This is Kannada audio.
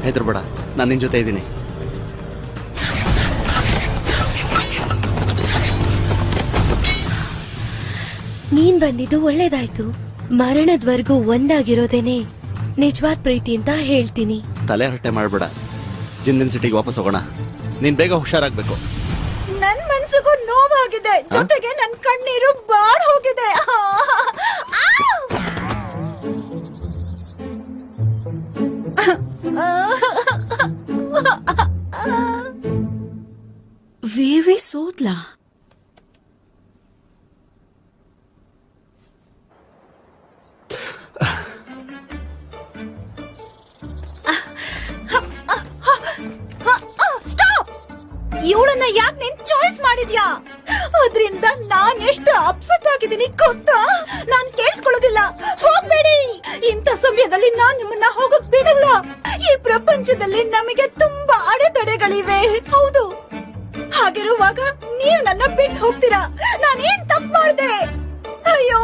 ಹೆದರ್ಬೇಡ, ನಾನು ನಿನ್ ಜೊತೆ ಇದ್ದೀನಿ. ನೀನ್ ಬಂದಿದ್ದು ಒಳ್ಳೇದಾಯ್ತು. ಮರಣದ್ವರೆಗೂ ಒಂದಾಗಿರೋದೇನೆ ನಿಜವಾದ ಪ್ರೀತಿ ಅಂತ ಹೇಳ್ತೀನಿ. ತಲೆ ಹರಟೆ ಮಾಡ್ಬೇಡ, ಜಿಂದಿನ್ ಸಿಟಿಗೆ ವಾಪಸ್ ಹೋಗೋಣ. ನೀನ್ ಬೇಗ ಹುಷಾರಾಗ್ಬೇಕು. ನನ್ ಮನ್ಸಿಗೂ ನೋವಾಗಿದೆ, ಜೊತೆಗೆ ನನ್ ಕಣ್ಣೀರು ಬಾಳ್ ಹೋಗಿದೆ. ವೇವಿ ಸೋದ್ಲಾ? ಇವಳನ್ನ ಯಾಕೆ ನೀನ್ ಚಾಯ್ಸ್ ಮಾಡಿದ್ಯಾ? ಅದ್ರಿಂದ ನಾನ್ ಎಷ್ಟು ಅಪ್ಸೆಟ್ ಆಗಿದ್ದೀನಿ ಗೊತ್ತಾ? ನಾನ್ ಕೇಳಿಸ್ಕೊಳ್ಳೋದಿಲ್ಲ. ಹೋಗ್ಬೇಡಿ, ಇಂಥ ಸಮಯದಲ್ಲಿ ನಾನ್ ನಿಮ್ಮನ್ನ ಹೋಗಕ್ ಬಿಡಲ್ಲ. ಈ ಪ್ರಪಂಚದಲ್ಲಿ ನಮಗೆ ತುಂಬಾ ಅಡೆತಡೆಗಳಿವೆ. ಹೌದು, ಹಾಗಿರುವಾಗ ನೀವ್ ನನ್ನ ಬಿಟ್ಟು ಹೋಗ್ತೀರಾ? ನಾನೇನ್ ತಪ್ಪು ಮಾಡ್ದೆ? ಅಯ್ಯೋ.